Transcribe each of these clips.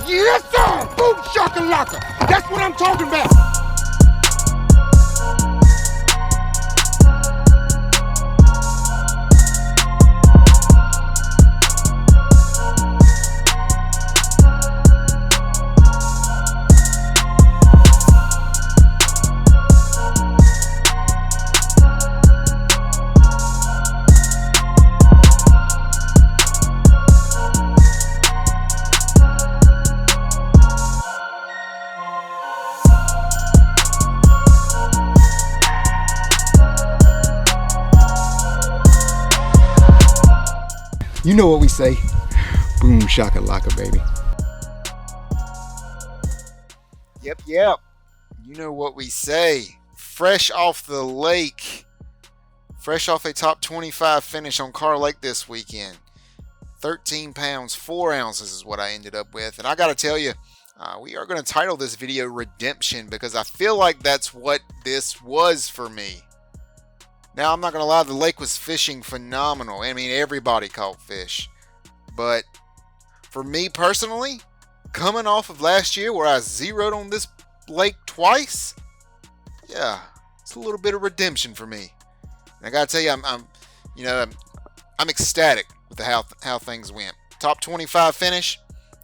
Yes, sir! Boom shakalaka! That's what I'm talking about! You know what we say, boom shakalaka, baby. Yep. You know what we say. Fresh off the lake. Fresh off a top 25 finish on Kerr Lake this weekend. 13 pounds, 4 ounces is what I ended up with. And I got to tell you, we are going to title this video Redemption because I feel like that's what this was for me. Now, I'm not going to lie, the lake was fishing phenomenal. I mean, everybody caught fish. But for me personally, coming off of last year where I zeroed on this lake twice, yeah, it's a little bit of redemption for me. And I got to tell you, I'm ecstatic with how things went. Top 25 finish,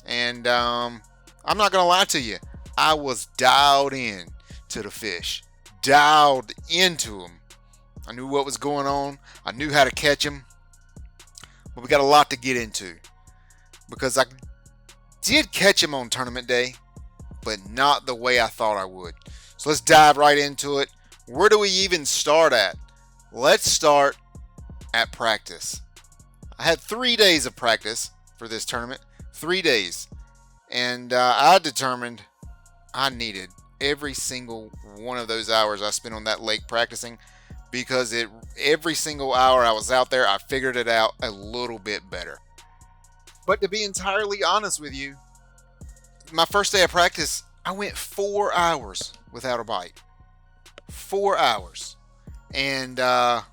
and I'm not going to lie to you, I was dialed in to the fish. Dialed into them. I knew what was going on. I knew how to catch them. But we got a lot to get into. Because I did catch them on tournament day, but not the way I thought I would. So let's dive right into it. Where do we even start at? Let's start at practice. I had 3 days of practice for this tournament. 3 days. And I determined I needed every single one of those hours I spent on that lake practicing. Because every single hour I was out there, I figured it out a little bit better. But to be entirely honest with you, my first day of practice, I went 4 hours without a bite. 4 hours. And I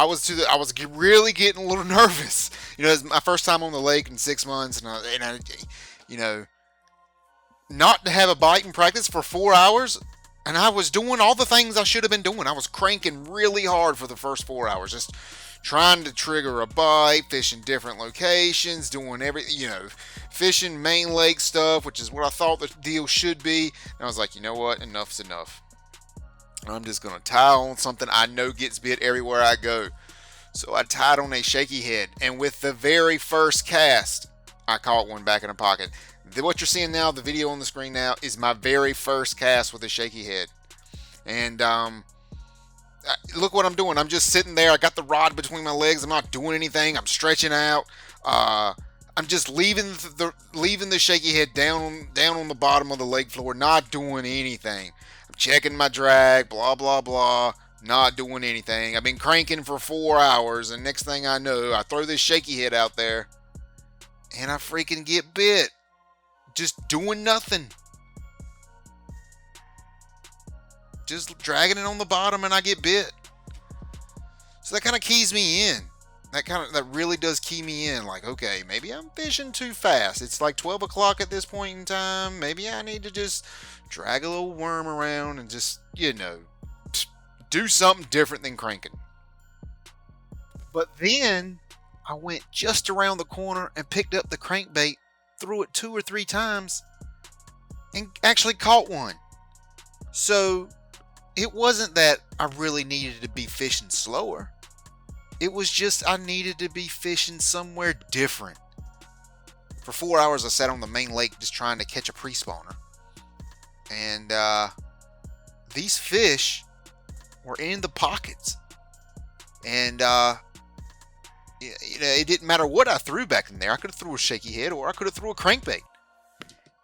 was really getting a little nervous. You know, it's my first time on the lake in 6 months, and I not to have a bite in practice for 4 hours. And I was doing all the things I should have been doing. I was cranking really hard for the first 4 hours. Just trying to trigger a bite, fishing different locations, doing fishing main lake stuff, which is what I thought the deal should be. And I was like, you know what? Enough's enough. I'm just going to tie on something I know gets bit everywhere I go. So I tied on a shaky head. And with the very first cast, I caught one back in a pocket. What you're seeing now, the video on the screen now, is my very first cast with a shaky head. And look what I'm doing. I'm just sitting there. I got the rod between my legs. I'm not doing anything. I'm stretching out. I'm just leaving the shaky head down on the bottom of the lake floor, not doing anything. I'm checking my drag, blah, blah, blah, not doing anything. I've been cranking for 4 hours, and next thing I know, I throw this shaky head out there, and I freaking get bit. Just doing nothing. Just dragging it on the bottom and I get bit. So that kind of keys me in. That really does key me in. Like, okay, maybe I'm fishing too fast. It's like 12 o'clock at this point in time. Maybe I need to just drag a little worm around and just, do something different than cranking. But then I went just around the corner and picked up the crankbait, threw it 2 or 3 times, and actually caught one. So it wasn't that I really needed to be fishing slower. It was just I needed to be fishing somewhere different. For 4 hours I sat on the main lake just trying to catch a pre-spawner. And these fish were in the pockets. And it didn't matter what I threw back in there. I could have threw a shaky head or I could have threw a crankbait.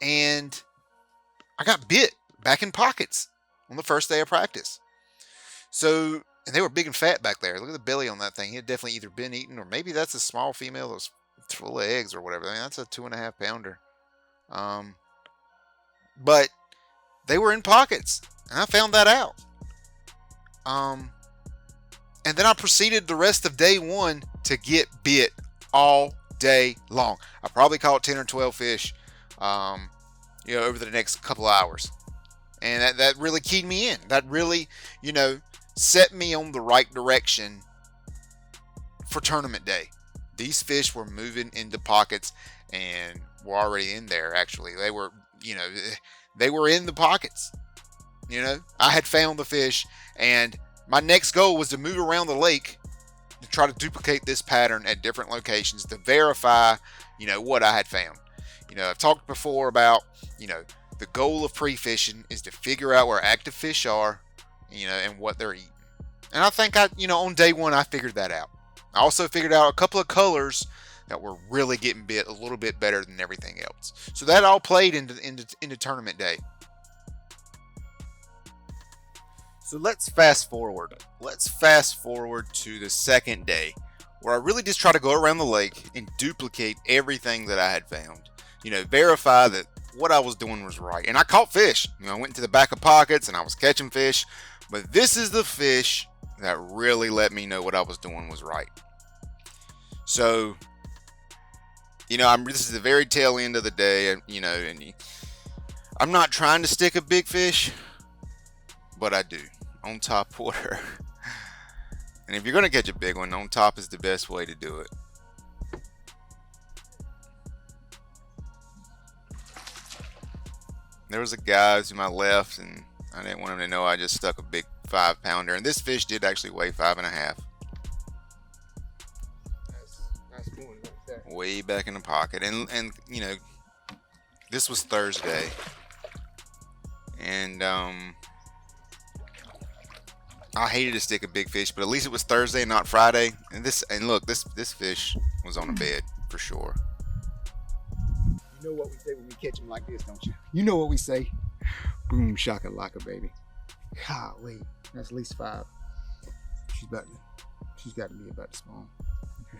And I got bit back in pockets on the first day of practice. So, and they were big and fat back there. Look at the belly on that thing. He had definitely either been eaten or maybe that's a small female that was full of eggs or whatever. I mean, that's a 2.5 pounder. But they were in pockets, and I found that out. And then I proceeded the rest of day one to get bit all day long. I probably caught 10 or 12 fish. over the next couple hours. And that really keyed me in. That really, set me on the right direction for tournament day. These fish were moving into pockets and were already in there. Actually, they were in the pockets. I had found the fish, and my next goal was to move around the lake to try to duplicate this pattern at different locations to verify, what I had found. I've talked before about, the goal of pre-fishing is to figure out where active fish are, and what they're eating. And I think on day one, I figured that out. I also figured out a couple of colors that were really getting bit a little bit better than everything else. So that all played into tournament day. So let's fast forward. Let's fast forward to the second day, where I really just try to go around the lake and duplicate everything that I had found. Verify that what I was doing was right. And I caught fish. I went into the back of pockets and I was catching fish. But this is the fish that really let me know what I was doing was right. So, this is the very tail end of the day, and I'm not trying to stick a big fish, but I do, on top water. And if you're going to catch a big one, on top is the best way to do it. There was a guy to my left, and I didn't want him to know I just stuck a big 5-pounder. And this fish did actually weigh 5.5. Nice one. What's that? Way back in the pocket. And this was Thursday. And I hated to stick a big fish, but at least it was Thursday, not Friday. And look, this fish was on a bed for sure. You know what we say when we catch them like this, don't you? You know what we say. Boom shakalaka, baby. Golly, that's at least 5. She's got to be about to spawn.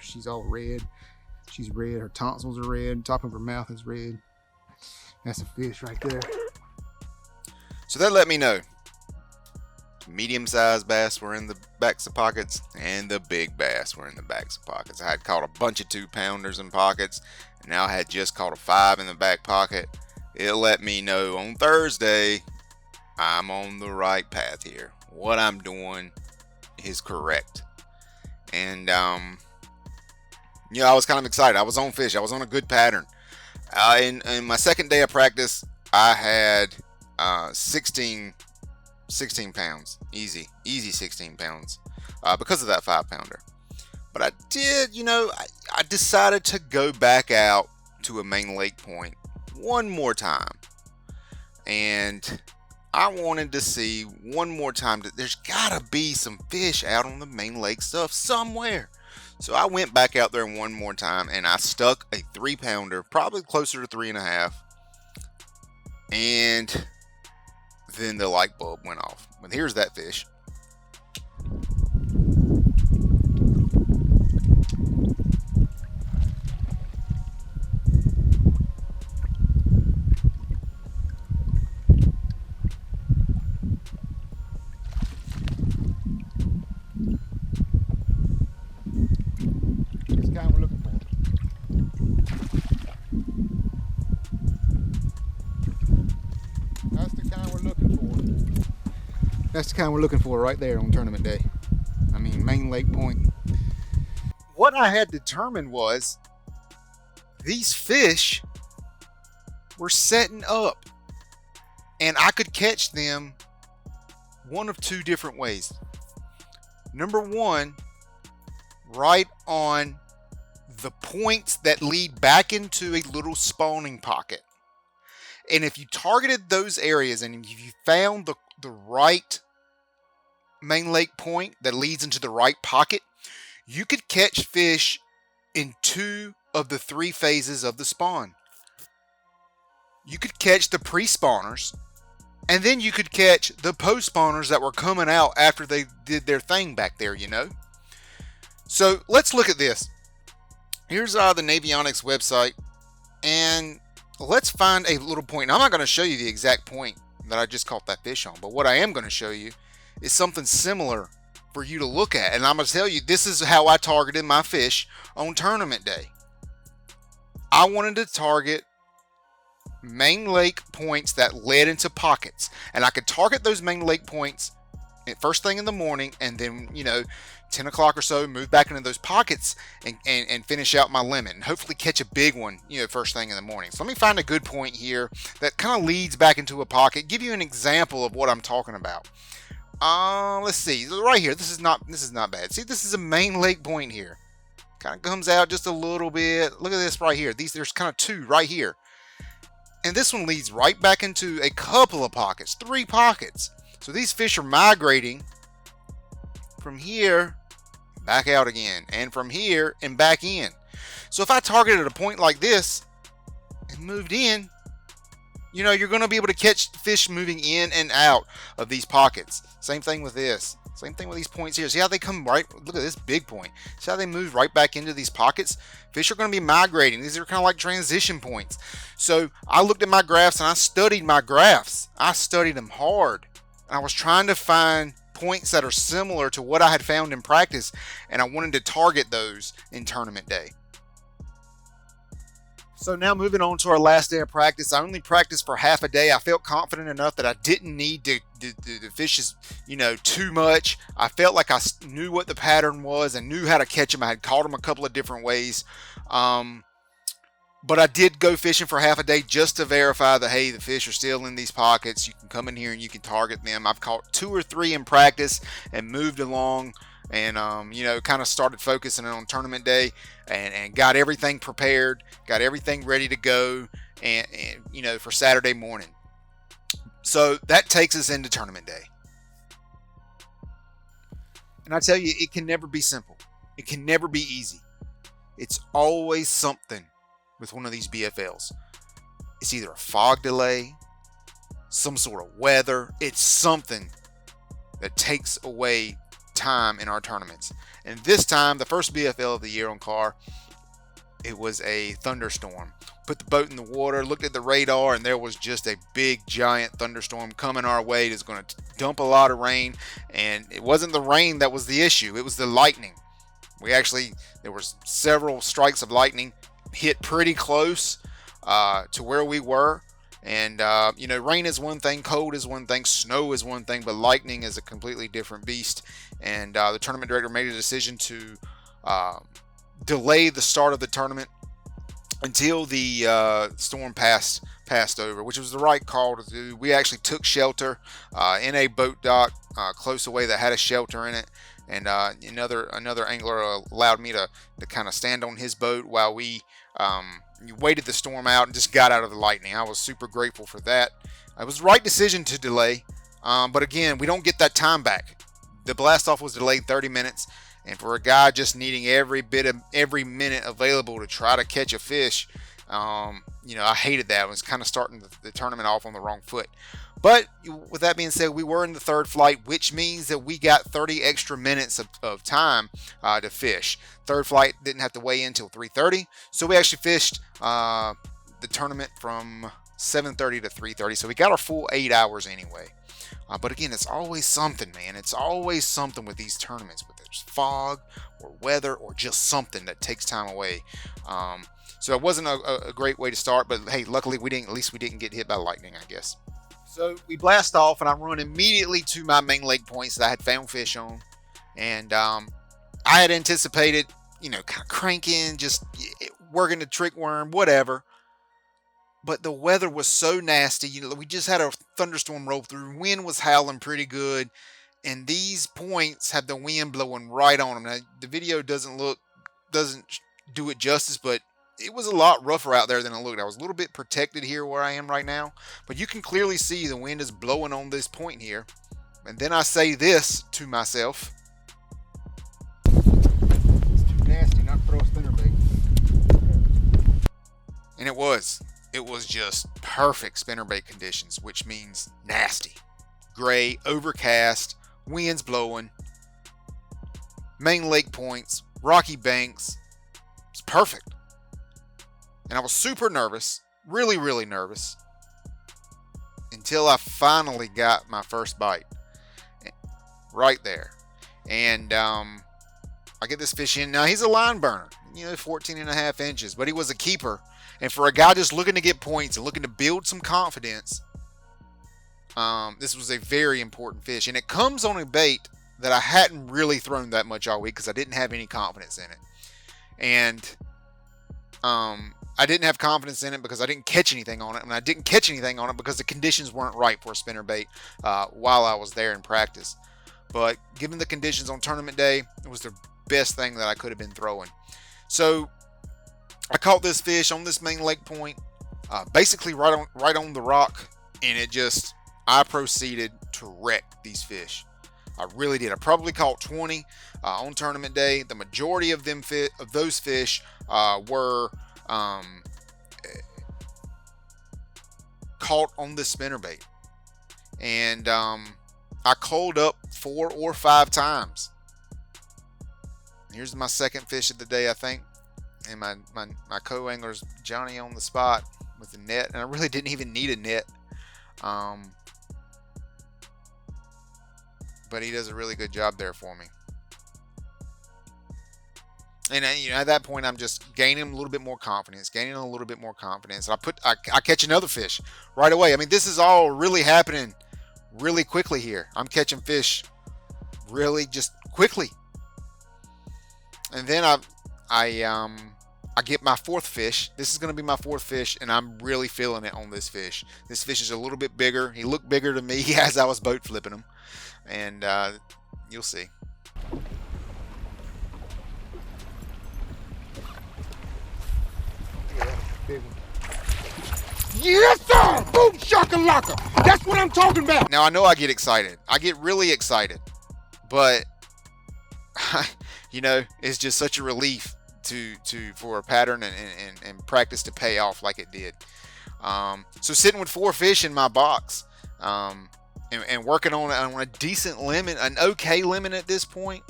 She's all red. She's red. Her tonsils are red. Top of her mouth is red. That's a fish right there. So that let me know. Medium-sized bass were in the backs of pockets, and the big bass were in the backs of pockets. I had caught a bunch of 2-pounders in pockets, and now I had just caught a 5 in the back pocket. It let me know on Thursday I'm on the right path here. What I'm doing is correct. And I was kind of excited. I was on fish. I was on a good pattern. In my second day of practice, I had 16 pounds. Easy 16 pounds because of that 5-pounder. But I did, I decided to go back out to a main lake point one more time. And I wanted to see one more time that there's gotta be some fish out on the main lake stuff somewhere. So I went back out there one more time and I stuck a 3-pounder, probably closer to 3.5. And then the light bulb went off. But here's that fish. That's the kind we're looking for right there on tournament day. I mean, main lake point. What I had determined was these fish were setting up, and I could catch them one of 2 different ways. Number 1, right on the points that lead back into a little spawning pocket. And if you targeted those areas and if you found the right main lake point that leads into the right pocket, you could catch fish in 2 of the 3 phases of the spawn. You could catch the pre-spawners, and then you could catch the post-spawners that were coming out after they did their thing back there, So let's look at this. Here's the Navionics website, and let's find a little point. Now, I'm not going to show you the exact point that I just caught that fish on, but what I am going to show you is something similar for you to look at. And I'm going to tell you, this is how I targeted my fish on tournament day. I wanted to target main lake points that led into pockets, and I could target those main lake points at first thing in the morning, and then 10 o'clock or so, move back into those pockets and finish out my limit, and hopefully catch a big one first thing in the morning. So let me find a good point here that kind of leads back into a pocket, give you an example of what I'm talking about. Let's see, right here. This is not bad. See, this is a main lake point here. Kind of comes out just a little bit. Look at this right here. There's kind of two right here. And this one leads right back into a couple of pockets, 3 pockets. So these fish are migrating from here back out again, and from here and back in. So if I targeted a point like this and moved in, you're going to be able to catch fish moving in and out of these pockets. Same thing with this. Same thing with these points here. See how they come right? Look at this big point. See how they move right back into these pockets? Fish are going to be migrating. These are kind of like transition points. So I looked at my graphs and I studied my graphs. I studied them hard. I was trying to find points that are similar to what I had found in practice, and I wanted to target those in tournament day. So now moving on to our last day of practice. I only practiced for half a day. I felt confident enough that I didn't need to fish too much. I felt like I knew what the pattern was and knew how to catch them. I had caught them a couple of different ways. But I did go fishing for half a day just to verify that, hey, the fish are still in these pockets. You can come in here and you can target them. I've caught 2 or 3 in practice and moved along and, kind of started focusing on tournament day and got everything prepared, got everything ready to go and for Saturday morning. So that takes us into tournament day. And I tell you, it can never be simple. It can never be easy. It's always something with one of these BFLs. It's either a fog delay, some sort of weather. It's something that takes away time in our tournaments. And this time, the first BFL of the year on Kerr, it was a thunderstorm. Put the boat in the water, looked at the radar, and there was just a big, giant thunderstorm coming our way. It's going to dump a lot of rain, and it wasn't the rain that was the issue. It was the lightning. There was several strikes of lightning, hit pretty close to where we were. And, rain is one thing, cold is one thing, snow is one thing, but lightning is a completely different beast. And the tournament director made a decision to delay the start of the tournament until the storm passed over, which was the right call to do. We actually took shelter in a boat dock close away that had a shelter in it. And another angler allowed me to kind of stand on his boat while we waited the storm out and just got out of the lightning. I was super grateful for that. It was the right decision to delay, but again, we don't get that time back. The blast off was delayed 30 minutes, and for a guy just needing every minute available to try to catch a fish, I hated that. It was kind of starting the tournament off on the wrong foot. But with that being said, we were in the third flight, which means that we got 30 extra minutes of time to fish. Third flight didn't have to weigh in until 3:30, so we actually fished the tournament from 7:30 to 3:30. So we got our full 8 hours anyway. But again, it's always something, man. It's always something with these tournaments, whether there's fog or weather or just something that takes time away. So it wasn't a great way to start, but hey, luckily we didn't get hit by lightning, I guess. So we blast off, and I run immediately to my main lake points that I had found fish on. And I had anticipated, kind of cranking, just working the trick worm, whatever. But the weather was so nasty. We just had a thunderstorm roll through. Wind was howling pretty good. And these points had the wind blowing right on them. Now, the video doesn't do it justice, but it was a lot rougher out there than it looked. I was a little bit protected here where I am right now, but you can clearly see the wind is blowing on this point here. And then I say this to myself. It's too nasty not to throw a spinnerbait. And it was just perfect spinnerbait conditions, which means nasty. Gray, overcast, winds blowing, main lake points, rocky banks. It's perfect. And I was super nervous, really, really nervous, until I finally got my first bite right there. And I get this fish in. Now, he's a line burner, 14.5 inches, but he was a keeper. And for a guy just looking to get points and looking to build some confidence, this was a very important fish. And it comes on a bait that I hadn't really thrown that much all week because I didn't have any confidence in it. And I didn't have confidence in it because I didn't catch anything on it. And I didn't catch anything on it because the conditions weren't right for a spinnerbait while I was there in practice. But given the conditions on tournament day, it was the best thing that I could have been throwing. So I caught this fish on this main lake point, basically right on the rock, and I proceeded to wreck these fish. I really did. I probably caught 20 on tournament day. The majority of those fish were caught on this spinnerbait, and I culled up 4 or 5 times. Here's my second fish of the day, I think. And my co-angler's Johnny on the spot with the net. And I really didn't even need a net. But he does a really good job there for me. And at that point, I'm just gaining a little bit more confidence. And I catch another fish right away. I mean, this is all really happening really quickly here. I'm catching fish really just quickly. And then I get my 4th fish. This is going to be my 4th fish, and I'm really feeling it on this fish. This fish is a little bit bigger. He looked bigger to me as I was boat flipping him. And you'll see. Yeah, big one. Yes, sir! Boom shakalaka! That's what I'm talking about! Now, I know I get excited. I get really excited. But it's just such a relief for a pattern and practice to pay off like it did. So sitting with 4 fish in my box, and working on a decent limit, an okay limit at this point.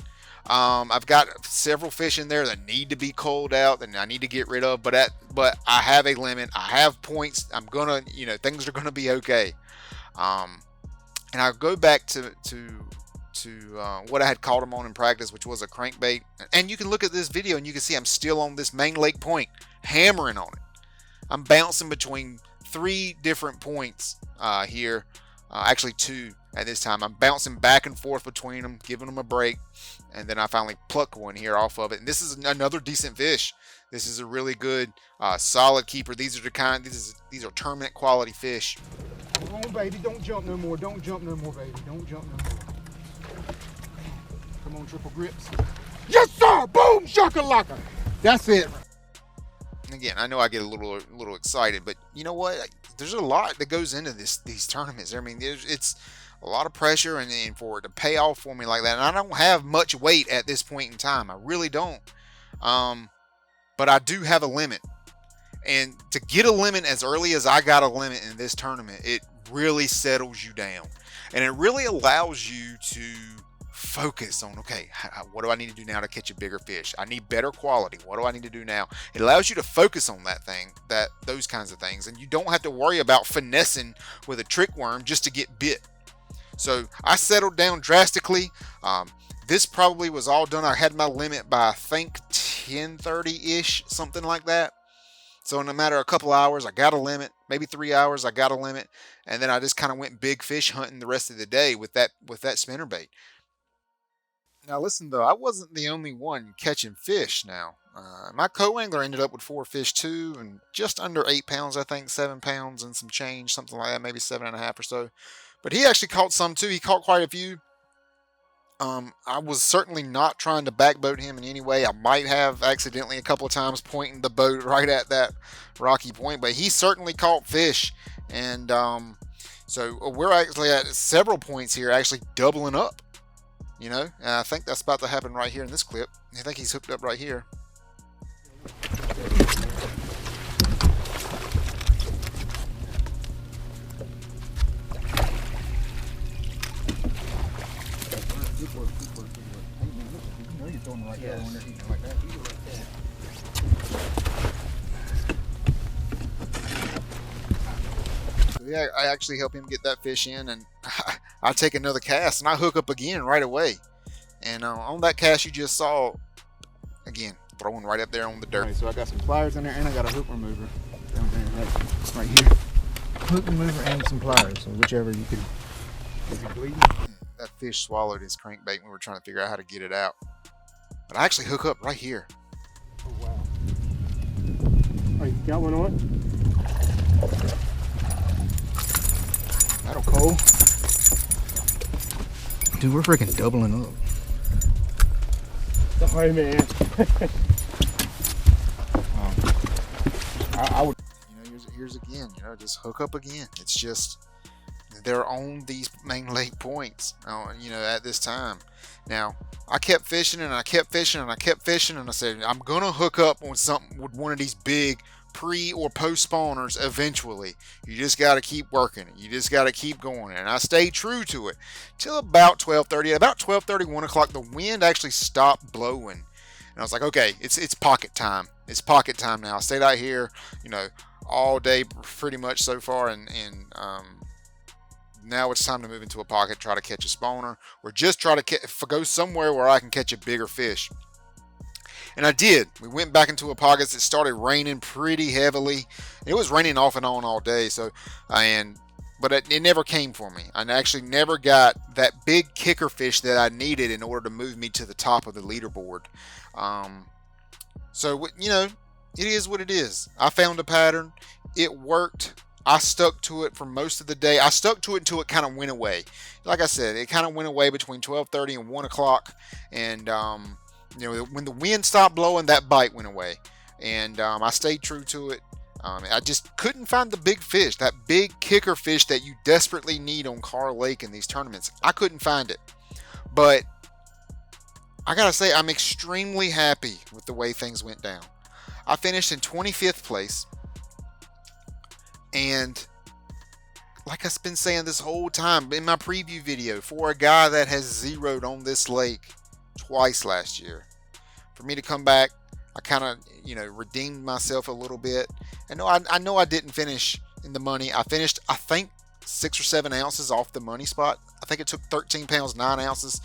I've got several fish in there that need to be culled out and I need to get rid of, but I have a limit. I have points. I'm gonna, things are gonna be okay. And I'll go back to what I had caught him on in practice, which was a crankbait. And you can look at this video and you can see I'm still on this main lake point, hammering on it. I'm bouncing between 3 different points here, actually 2 at this time. I'm bouncing back and forth between them, giving them a break, and then I finally pluck one here off of it. And this is another decent fish. This is a really good, solid keeper. These are tournament quality fish. Come on, baby, don't jump no more. Don't jump no more, baby. Don't jump no more. Come on, triple grips. Yes, sir! Boom shakalaka! That's it. Again, I know I get a little excited, but you know what? There's a lot that goes into these tournaments. I mean, it's a lot of pressure, and for it to pay off for me like that. And I don't have much weight at this point in time. I really don't. But I do have a limit. And to get a limit as early as I got a limit in this tournament, it really settles you down. And it really allows you to focus on, okay, what do I need to do now to catch a bigger fish? I need better quality. What do I need to do now? It allows you to focus on those kinds of things. And you don't have to worry about finessing with a trick worm just to get bit. So I settled down drastically. This probably was all done. I had my limit by, I think, 10:30-ish, something like that. So in a matter of a couple hours, I got a limit. Maybe 3 hours, I got a limit. And then I just kind of went big fish hunting the rest of the day with that spinnerbait. Now listen, though, I wasn't the only one catching fish now. My co-angler ended up with 4 fish too, and just under 8 pounds, I think, 7 pounds and some change, something like that, maybe 7.5 or so. But he actually caught some too. He caught quite a few. I was certainly not trying to backboat him in any way. I might have accidentally a couple of times pointing the boat right at that rocky point, but he certainly caught fish. And so we're actually at several points here actually doubling up. And I think that's about to happen right here in this clip. I think he's hooked up right here. Yeah, I actually help him get that fish in, and I take another cast and I hook up again right away. And on that cast you just saw, again, throwing right up there on the dirt. All right, so I got some pliers in there, and I got a hook remover down there, right here. Hook remover and some pliers, so whichever you can. Is it bleeding? That fish swallowed his crankbait. We were trying to figure out how to get it out. But I actually hook up right here. Oh, wow. Oh, you got one on? That'll cool. Dude, we're freaking doubling up. Sorry, man. I would. Here's again, just hook up again. It's just, they're on these main lake points, at this time. Now, I kept fishing and I kept fishing and I kept fishing, and I said, I'm going to hook up on something with one of these big pre or post spawners eventually. You just got to keep working. You just got to keep going. And I stayed true to it till about 12:30. About 12:30, 1 o'clock, the wind actually stopped blowing. And I was like, okay, it's pocket time. It's pocket time now. I stayed out here, all day pretty much so far, and now it's time to move into a pocket, try to catch a spawner, or just try to go somewhere where I can catch a bigger fish. And I did. We went back into a pocket. It started raining pretty heavily. It was raining off and on all day, but it never came for me. I actually never got that big kicker fish that I needed in order to move me to the top of the leaderboard. So it is what it is. I found a pattern. It worked. I stuck to it for most of the day. I stuck to it until it kind of went away. Like I said, it kind of went away between 12:30 and 1 o'clock. And, when the wind stopped blowing, that bite went away. And I stayed true to it. I just couldn't find the big fish, that big kicker fish that you desperately need on Kerr Lake in these tournaments. I couldn't find it. But I got to say, I'm extremely happy with the way things went down. I finished in 25th place. And like I've been saying this whole time in my preview video, for a guy that has zeroed on this lake twice last year, for me to come back, I kind of, redeemed myself a little bit. And I know I didn't finish in the money. I finished, I think, 6 or 7 ounces off the money spot. I think it took 13 pounds 9 ounces,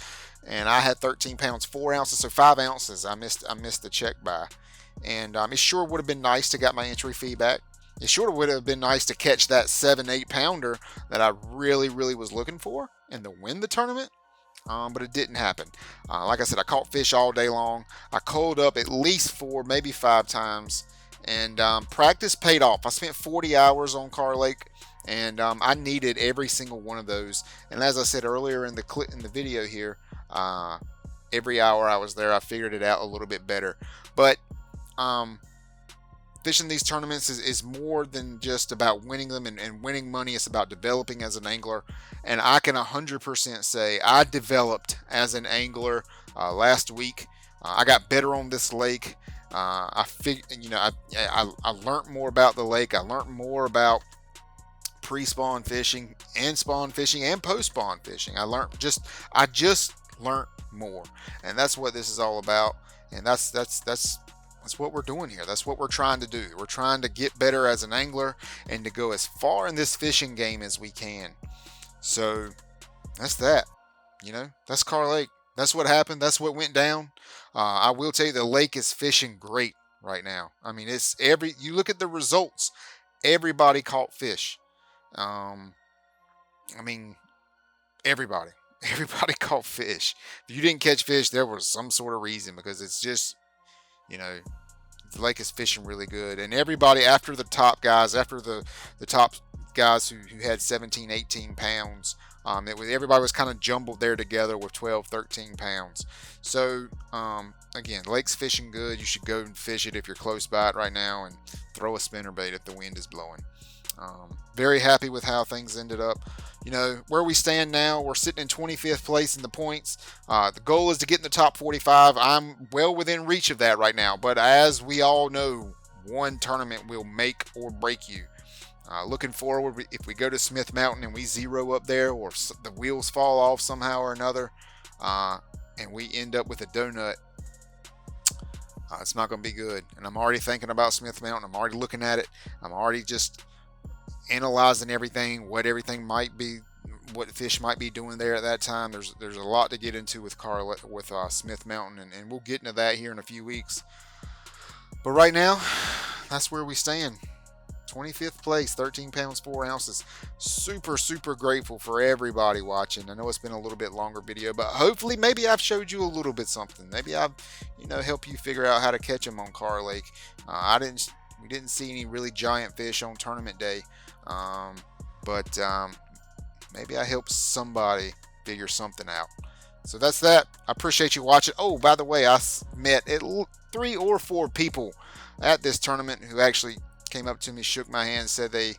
and I had 13 pounds 4 ounces, so 5 ounces I missed the check by. And it sure would have been nice to get my entry fee back. It sure would have been nice to catch that 7-8 pounder that I really, really was looking for and to win the tournament. But it didn't happen. Like I said, I caught fish all day long. I coiled up at least 4, maybe 5 times. And practice paid off. I spent 40 hours on Kerr Lake, and I needed every single one of those. And as I said earlier in the video here, every hour I was there, I figured it out a little bit better. But fishing these tournaments is more than just about winning them and winning money. It's about developing as an angler. And I can 100% say I developed as an angler last week. I got better on this lake. I learned more about the lake. I learned more about pre-spawn fishing and spawn fishing and post-spawn fishing. I just learned more. And that's what this is all about. And that's what we're doing here. That's what we're trying to do. We're trying to get better as an angler and to go as far in this fishing game as we can. So that's that. That's Kerr Lake. That's what happened. That's what went down. I will tell you, the lake is fishing great right now. I mean, you look at the results, everybody caught fish. Everybody caught fish. If you didn't catch fish, there was some sort of reason, because it's just, the lake is fishing really good. And everybody, after the top guys, who had 17, 18 pounds, everybody was kind of jumbled there together with 12, 13 pounds. So, again, the lake's fishing good. You should go and fish it if you're close by it right now, and throw a spinnerbait if the wind is blowing. Very happy with how things ended up. Where we stand now, we're sitting in 25th place in the points. The goal is to get in the top 45. I'm well within reach of that right now. But as we all know, one tournament will make or break you. Looking forward, if we go to Smith Mountain and we zero up there, or the wheels fall off somehow or another, and we end up with a donut, it's not going to be good. And I'm already thinking about Smith Mountain. I'm already looking at it. I'm already just analyzing everything, what everything might be, what fish might be doing there at that time. There's a lot to get into with Smith Mountain, and we'll get into that here in a few weeks. But right now, that's where we stand. 25th place, 13 pounds 4 ounces. Super, super grateful for everybody watching. I know it's been a little bit longer video, but hopefully maybe I've showed you a little bit something. Maybe I've helped you figure out how to catch them on Kerr Lake. We didn't see any really giant fish on tournament day, but maybe I helped somebody figure something out. So that's that. I appreciate you watching. Oh, by the way, I met 3 or 4 people at this tournament who actually came up to me, shook my hand, said they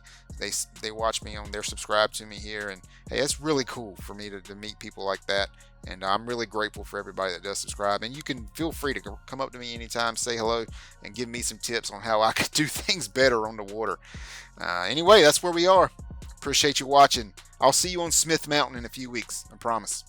watched me on, they're subscribed to me here, and hey, it's really cool for me to meet people like that, and I'm really grateful for everybody that does subscribe. And you can feel free to come up to me anytime, say hello, and give me some tips on how I could do things better on the water. Anyway, that's where we are. Appreciate you watching. I'll see you on Smith Mountain in a few weeks, I promise.